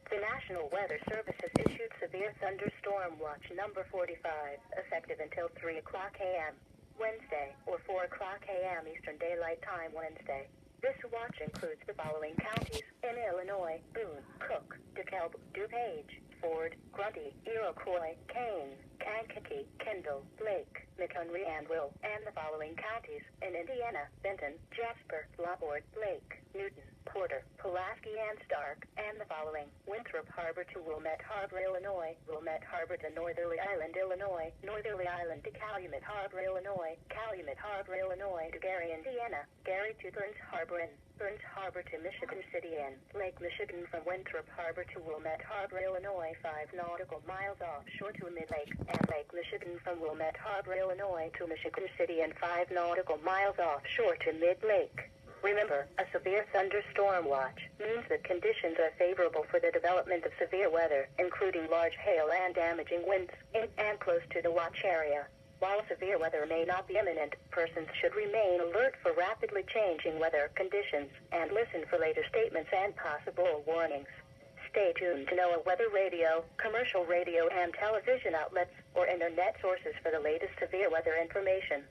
The National Weather Service has issued severe thunderstorm watch number 45, effective until 3 o'clock a.m. Wednesday, or 4 o'clock a.m. Eastern Daylight Time Wednesday. This watch includes the following counties in Illinois: Boone, Cook, DeKalb, DuPage, Ford, Grundy, Iroquois, Kane, Kankakee, Kendall, Blake, McHenry, and Will, and the following counties in Indiana: Benton, Jasper, Laborde, Blake, Newton, Porter, Pulaski, and Stark, and the following: Winthrop Harbor to Wilmette Harbor, Illinois, Wilmette Harbor to Northerly Island, Illinois, Northerly Island to Calumet Harbor, Illinois, Calumet Harbor, Illinois to Gary, Indiana, Gary to Burns Harbor, and Burns Harbor to Michigan City, and Lake Michigan from Winthrop Harbor to Wilmette Harbor, Illinois, 5 nautical miles offshore to Mid-Lake, and Lake Michigan from Wilmette Harbor, Illinois to Michigan City, and 5 nautical miles offshore to Mid-Lake. Remember, a severe thunderstorm watch means that conditions are favorable for the development of severe weather, including large hail and damaging winds, in and close to the watch area. While severe weather may not be imminent, persons should remain alert for rapidly changing weather conditions and listen for later statements and possible warnings. Stay tuned to NOAA weather radio, commercial radio and television outlets, or internet sources for the latest severe weather information.